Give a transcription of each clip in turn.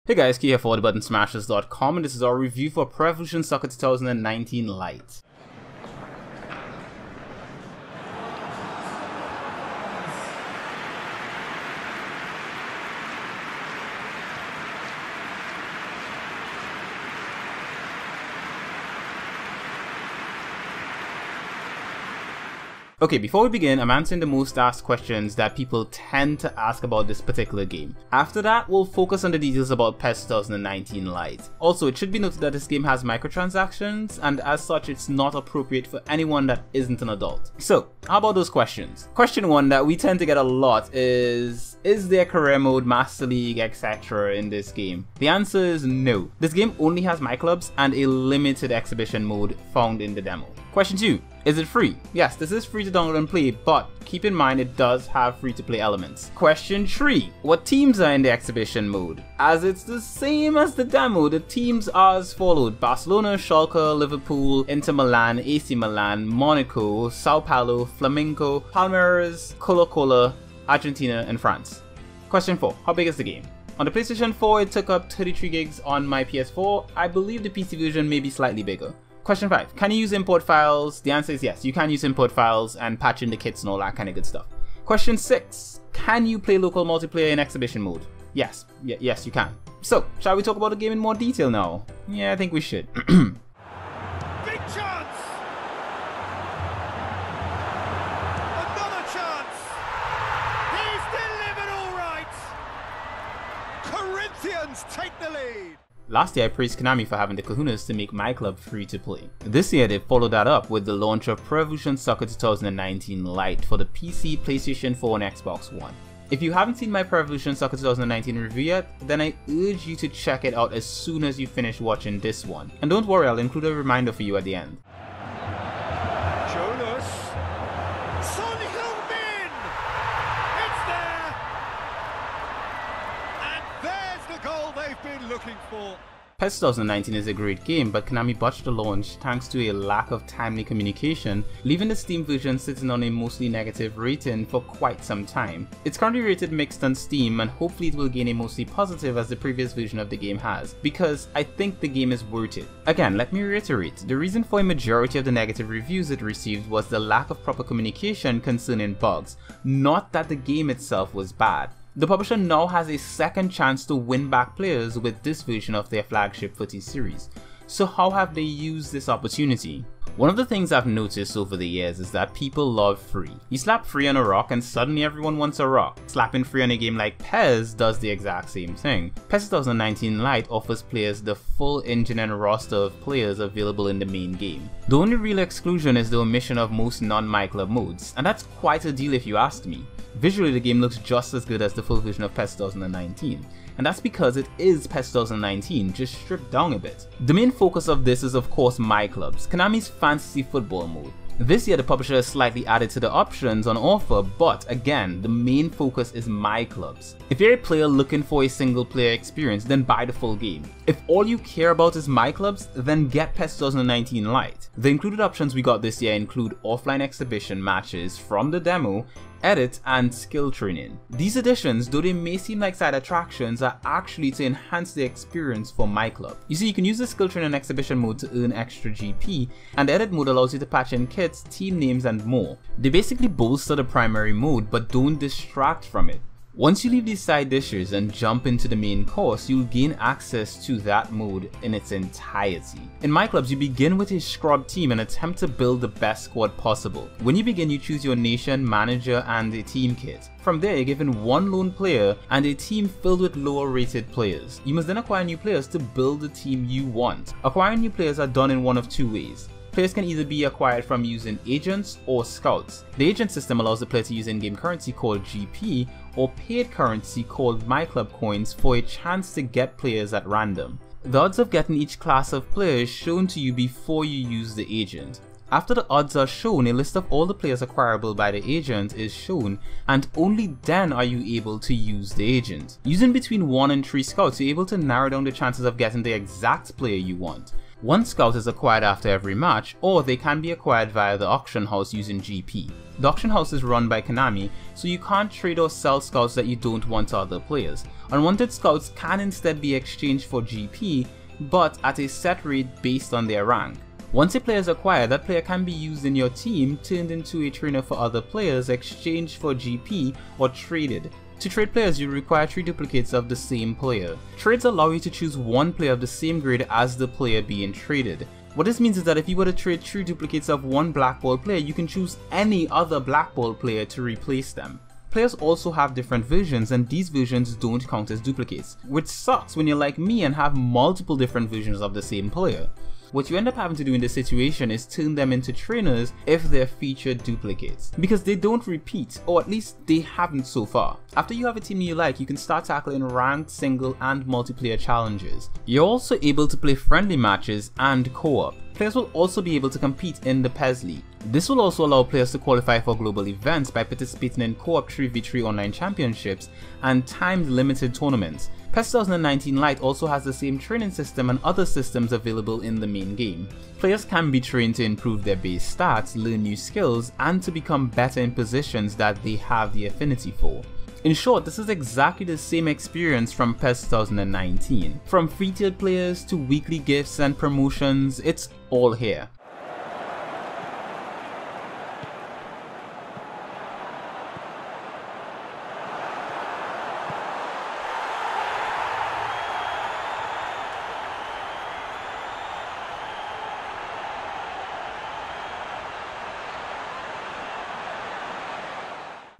Hey guys, Key here for TheButtonSmashers.com, and this is our review for Pro Evolution Soccer 2019 Lite. Okay, before we begin, I'm answering the most asked questions that people tend to ask about this particular game. After that, we'll focus on the details about PES 2019 Lite. Also, it should be noted that this game has microtransactions, and as such, it's not appropriate for anyone that isn't an adult. So, how about those questions? Question 1 that we tend to get a lot is there career mode, Master League, etc. in this game? The answer is no. This game only has My Clubs and a limited exhibition mode found in the demo. Question 2. Is it free? Yes, this is free to download and play, but keep in mind it does have free-to-play elements. Question 3. What teams are in the exhibition mode? As it's the same as the demo, the teams are as followed: Barcelona, Schalke, Liverpool, Inter Milan, AC Milan, Monaco, Sao Paulo, Flamengo, Palmeiras, Colo-Colo, Argentina, and France. Question 4. How big is the game? On the PlayStation 4, it took up 33 gigs. On my PS4, I believe the PC version may be slightly bigger. Question 5. Can you use import files? The answer is yes, you can use import files and patch in the kits and all that kind of good stuff. Question 6. Can you play local multiplayer in exhibition mode? Yes, yes you can. So, shall we talk about the game in more detail now? Yeah, I think we should. Big chance! Another chance! He's delivered all right! Corinthians take the lead! Last year I praised Konami for having the kahunas to make My Club free to play. This year they followed that up with the launch of Pro Evolution Soccer 2019 Lite for the PC, PlayStation 4 and Xbox One. If you haven't seen my Pro Evolution Soccer 2019 review yet, then I urge you to check it out as soon as you finish watching this one. And don't worry, I'll include a reminder for you at the end. Jonas! Son Heung-min! It's there! And there's the goal they've been looking for. PES 2019 is a great game, but Konami botched the launch thanks to a lack of timely communication, leaving the Steam version sitting on a mostly negative rating for quite some time. It's currently rated mixed on Steam, and hopefully it will gain a mostly positive as the previous version of the game has, because I think the game is worth it. Again, let me reiterate, the reason for a majority of the negative reviews it received was the lack of proper communication concerning bugs, not that the game itself was bad. The publisher now has a second chance to win back players with this version of their flagship footy series. So how have they used this opportunity? One of the things I've noticed over the years is that people love free. You slap free on a rock and suddenly everyone wants a rock. Slapping free on a game like PES does the exact same thing. PES 2019 Lite offers players the full engine and roster of players available in the main game. The only real exclusion is the omission of most non-My Club modes, and that's quite a deal if you ask me. Visually, the game looks just as good as the full version of PES 2019, and that's because it is PES 2019, just stripped down a bit. The main focus of this is of course My Clubs, Konami's fantasy football mode. This year the publisher has slightly added to the options on offer, but again, the main focus is My Clubs. If you're a player looking for a single player experience, then buy the full game. If all you care about is My Clubs, then get PES 2019 Lite. The included options we got this year include offline exhibition matches from the demo, edit, and skill training. These additions, though they may seem like side attractions, are actually to enhance the experience for My Club. You see, you can use the skill training exhibition mode to earn extra GP, and the edit mode allows you to patch in kits, team names, and more. They basically bolster the primary mode, but don't distract from it. Once you leave these side dishes and jump into the main course, you'll gain access to that mode in its entirety. In My Clubs, you begin with a scrub team and attempt to build the best squad possible. When you begin, you choose your nation, manager, and a team kit. From there, you're given one lone player and a team filled with lower rated players. You must then acquire new players to build the team you want. Acquiring new players are done in one of two ways. Players can either be acquired from using agents or scouts. The agent system allows the player to use in-game currency called GP or paid currency called My Club coins for a chance to get players at random. The odds of getting each class of player is shown to you before you use the agent. After the odds are shown, a list of all the players acquirable by the agent is shown, and only then are you able to use the agent. Using between 1 and 3 scouts, you're able to narrow down the chances of getting the exact player you want. One scout is acquired after every match, or they can be acquired via the auction house using GP. The auction house is run by Konami, so you can't trade or sell scouts that you don't want to other players. Unwanted scouts can instead be exchanged for GP, but at a set rate based on their rank. Once a player is acquired, that player can be used in your team, turned into a trainer for other players, exchanged for GP, or traded. To trade players, you require 3 duplicates of the same player. Trades allow you to choose one player of the same grade as the player being traded. What this means is that if you were to trade 3 duplicates of one black ball player, you can choose any other black ball player to replace them. Players also have different versions, and these versions don't count as duplicates, which sucks when you're like me and have multiple different versions of the same player. What you end up having to do in this situation is turn them into trainers if they're featured duplicates, because they don't repeat, or at least they haven't so far. After you have a team you like, you can start tackling ranked, single, and multiplayer challenges. You're also able to play friendly matches and co-op. Players will also be able to compete in the PES League. This will also allow players to qualify for global events by participating in co-op 3v3 online championships and timed limited tournaments. PES 2019 Lite also has the same training system and other systems available in the main game. Players can be trained to improve their base stats, learn new skills, and to become better in positions that they have the affinity for. In short, this is exactly the same experience from PES 2019. From free-tiered players to weekly gifts and promotions, it's all here.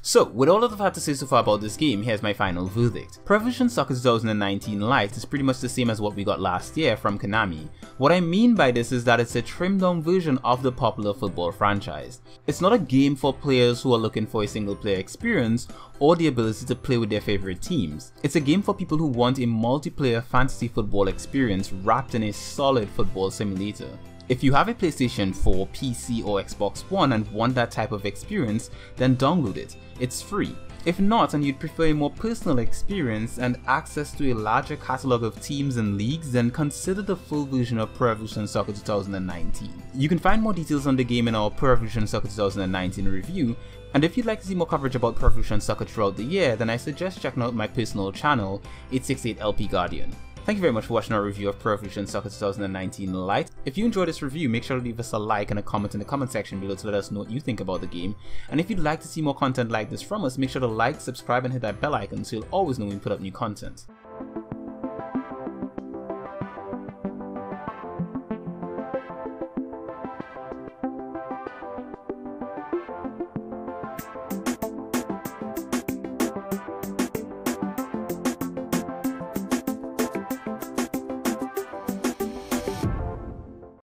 So, with all that I've had to say so far about this game, here's my final verdict. Pro Evolution Soccer 2019 Lite is pretty much the same as what we got last year from Konami. What I mean by this is that it's a trimmed down version of the popular football franchise. It's not a game for players who are looking for a single player experience or the ability to play with their favorite teams. It's a game for people who want a multiplayer fantasy football experience wrapped in a solid football simulator. If you have a PlayStation 4, PC or Xbox One and want that type of experience, then download it. It's free. If not, and you'd prefer a more personal experience and access to a larger catalogue of teams and leagues, then consider the full version of Pro Evolution Soccer 2019. You can find more details on the game in our Pro Evolution Soccer 2019 review, and if you'd like to see more coverage about Pro Evolution Soccer throughout the year, then I suggest checking out my personal channel, 868LP Guardian. Thank you very much for watching our review of Pro Evolution Soccer 2019 Lite. If you enjoyed this review, make sure to leave us a like and a comment in the comment section below to let us know what you think about the game. And if you'd like to see more content like this from us, make sure to like, subscribe and hit that bell icon so you'll always know when we put up new content.